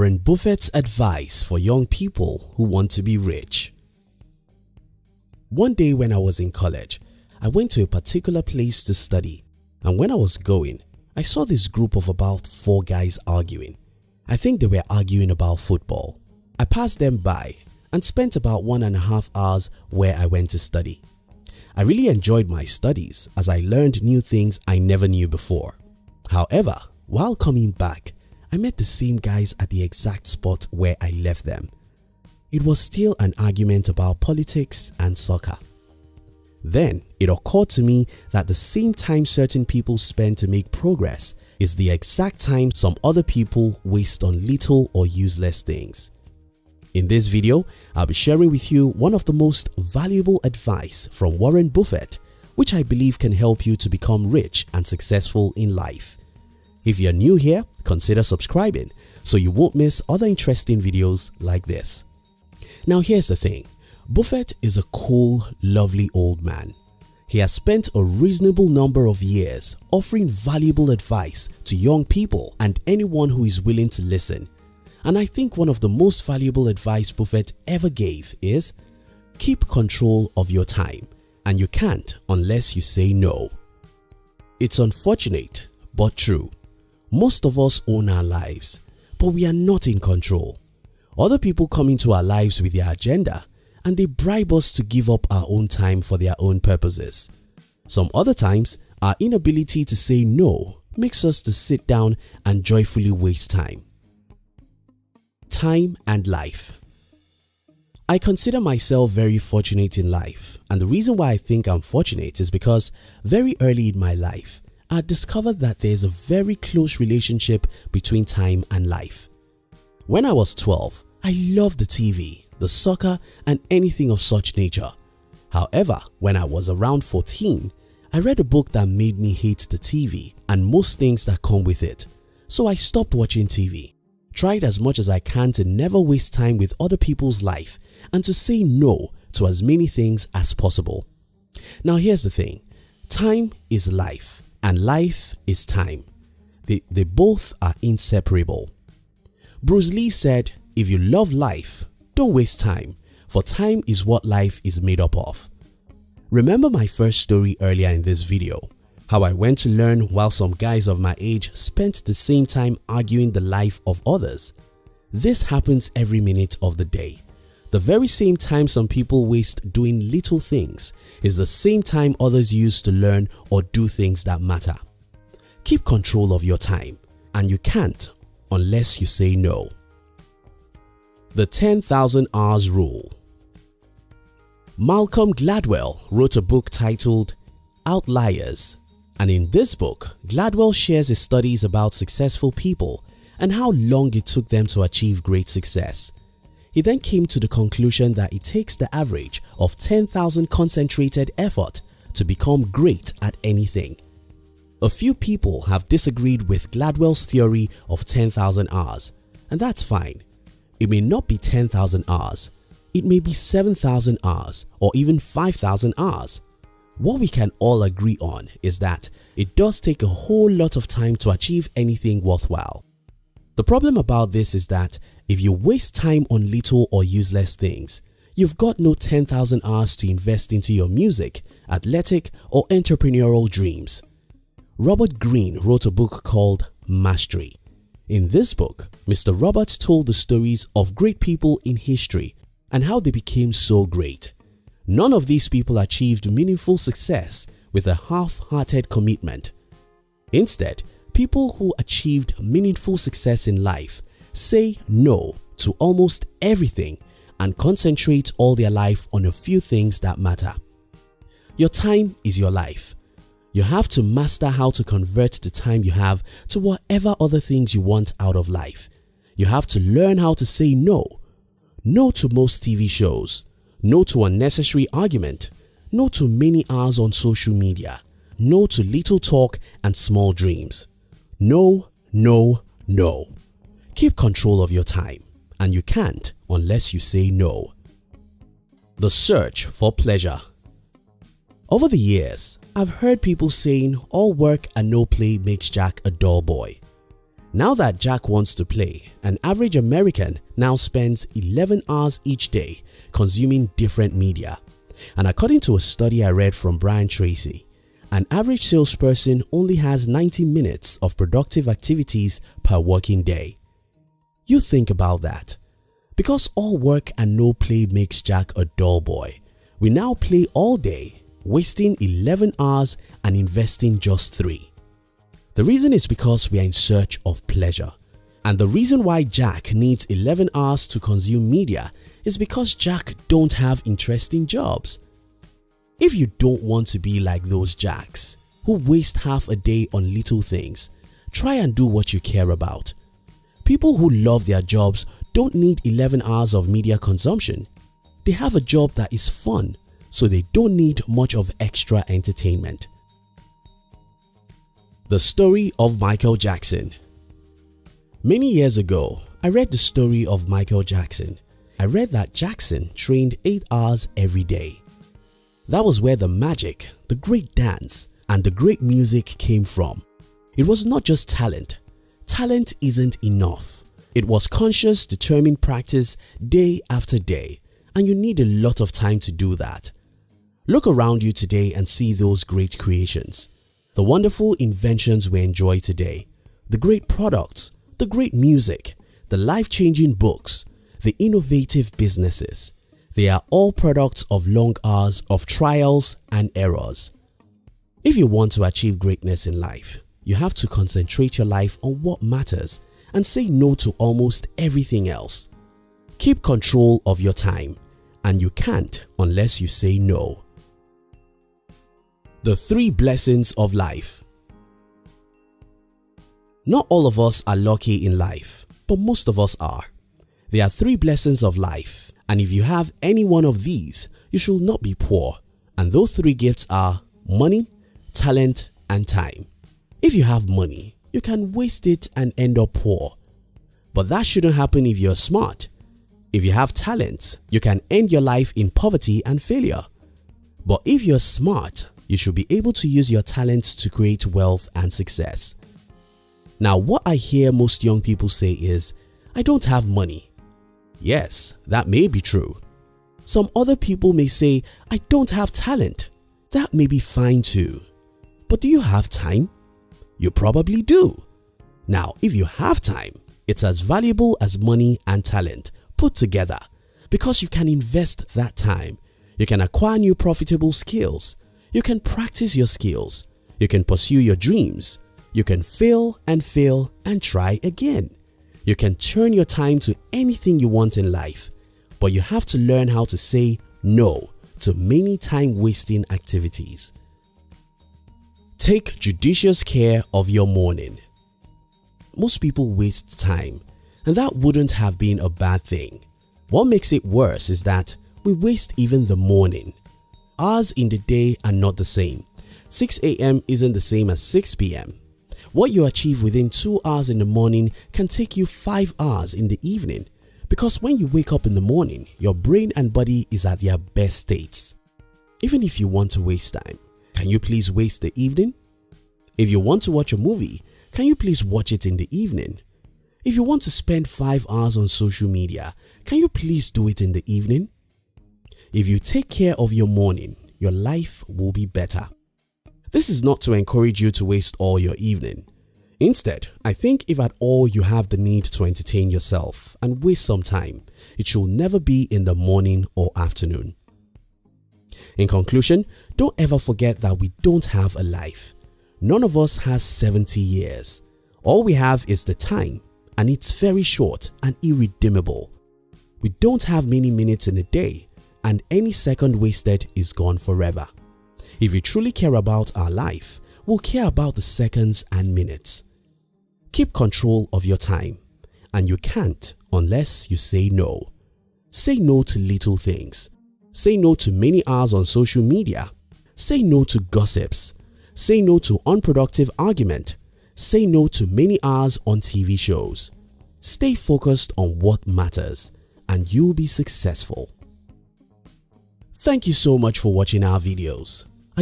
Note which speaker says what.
Speaker 1: Warren Buffett's advice for young people who want to be rich. One day when I was in college, I went to a particular place to study, and when I was going, I saw this group of about 4 guys arguing. I think they were arguing about football. I passed them by and spent about 1.5 hours where I went to study. I really enjoyed my studies as I learned new things I never knew before. However, while coming back, I met the same guys at the exact spot where I left them. It was still an argument about politics and soccer. Then it occurred to me that the same time certain people spend to make progress is the exact time some other people waste on little or useless things. In this video, I'll be sharing with you one of the most valuable advice from Warren Buffett, which I believe can help you to become rich and successful in life. If you're new here, consider subscribing so you won't miss other interesting videos like this. Now here's the thing, Buffett is a cool, lovely old man. He has spent a reasonable number of years offering valuable advice to young people and anyone who is willing to listen. And I think one of the most valuable advice Buffett ever gave is, keep control of your time, and you can't unless you say no. It's unfortunate but true. Most of us own our lives, but we are not in control. Other people come into our lives with their agenda and they bribe us to give up our own time for their own purposes. Some other times, our inability to say no makes us to sit down and joyfully waste time. Time and life. I consider myself very fortunate in life, and the reason why I think I'm fortunate is because very early in my life, I discovered that there's a very close relationship between time and life. When I was 12, I loved the TV, the soccer and anything of such nature. However, when I was around 14, I read a book that made me hate the TV and most things that come with it. So I stopped watching TV, tried as much as I can to never waste time with other people's life and to say no to as many things as possible. Now here's the thing, time is life. And life is time. They both are inseparable. Bruce Lee said, if you love life, don't waste time, for time is what life is made up of. Remember my first story earlier in this video, how I went to learn while some guys of my age spent the same time arguing the life of others. This happens every minute of the day. The very same time some people waste doing little things is the same time others use to learn or do things that matter. Keep control of your time, and you can't unless you say no. The 10,000 Hours Rule. Malcolm Gladwell wrote a book titled Outliers, and in this book, Gladwell shares his studies about successful people and how long it took them to achieve great success. He then came to the conclusion that it takes the average of 10,000 concentrated effort to become great at anything. A few people have disagreed with Gladwell's theory of 10,000 hours, and that's fine. It may not be 10,000 hours, it may be 7,000 hours or even 5,000 hours. What we can all agree on is that it does take a whole lot of time to achieve anything worthwhile. The problem about this is that if you waste time on little or useless things, you've got no 10,000 hours to invest into your music, athletic or entrepreneurial dreams. Robert Greene wrote a book called Mastery. In this book, Mr. Robert told the stories of great people in history and how they became so great. None of these people achieved meaningful success with a half-hearted commitment. Instead, people who achieved meaningful success in life say no to almost everything and concentrate all their life on a few things that matter. Your time is your life. You have to master how to convert the time you have to whatever other things you want out of life. You have to learn how to say no. No to most TV shows. No to unnecessary argument. No to many hours on social media. No to little talk and small dreams. No, no, no. Keep control of your time, and you can't unless you say no. The search for pleasure. Over the years, I've heard people saying all work and no play makes Jack a dull boy. Now that Jack wants to play, an average American now spends 11 hours each day consuming different media. And according to a study I read from Brian Tracy, an average salesperson only has 90 minutes of productive activities per working day. You think about that. Because all work and no play makes Jack a dull boy, we now play all day, wasting 11 hours and investing just 3. The reason is because we are in search of pleasure. And the reason why Jack needs 11 hours to consume media is because Jack don't have interesting jobs. If you don't want to be like those Jacks who waste half a day on little things, try and do what you care about. People who love their jobs don't need 11 hours of media consumption. They have a job that is fun, so they don't need much of extra entertainment. The story of Michael Jackson. Many years ago, I read the story of Michael Jackson. I read that Jackson trained 8 hours every day. That was where the magic, the great dance, and the great music came from. It was not just talent. Talent isn't enough. It was conscious, determined practice day after day, and you need a lot of time to do that. Look around you today and see those great creations. The wonderful inventions we enjoy today, the great products, the great music, the life-changing books, the innovative businesses. They are all products of long hours of trials and errors. If you want to achieve greatness in life, you have to concentrate your life on what matters and say no to almost everything else. Keep control of your time, and you can't unless you say no. The 3 blessings of life. Not all of us are lucky in life, but most of us are. There are 3 blessings of life, and if you have any one of these, you should not be poor. And those 3 gifts are money, talent, and time. If you have money, you can waste it and end up poor. But that shouldn't happen if you're smart. If you have talent, you can end your life in poverty and failure. But if you're smart, you should be able to use your talents to create wealth and success. Now, what I hear most young people say is, I don't have money. Yes, that may be true. Some other people may say, I don't have talent. That may be fine too. But do you have time? You probably do. Now, if you have time, it's as valuable as money and talent put together because you can invest that time. You can acquire new profitable skills. You can practice your skills. You can pursue your dreams. You can fail and try again. You can turn your time to anything you want in life, but you have to learn how to say no to many time-wasting activities. Take judicious care of your morning. Most people waste time, and that wouldn't have been a bad thing. What makes it worse is that we waste even the morning. Hours in the day are not the same. 6 a.m. isn't the same as 6 p.m. What you achieve within 2 hours in the morning can take you 5 hours in the evening, because when you wake up in the morning, your brain and body is at their best states. Even if you want to waste time, can you please waste the evening? If you want to watch a movie, can you please watch it in the evening? If you want to spend 5 hours on social media, can you please do it in the evening? If you take care of your morning, your life will be better. This is not to encourage you to waste all your evening. Instead, I think if at all you have the need to entertain yourself and waste some time, it should never be in the morning or afternoon. In conclusion, don't ever forget that we don't have a life. None of us has 70 years. All we have is the time, and it's very short and irredeemable. We don't have many minutes in a day, and any second wasted is gone forever. If we truly care about our life, we'll care about the seconds and minutes. Keep control of your time, and you can't unless you say no. Say no to little things. Say no to many hours on social media. Say no to gossips. Say no to unproductive argument. Say no to many hours on TV shows. Stay focused on what matters, and you'll be successful. Thank you so much for watching our videos.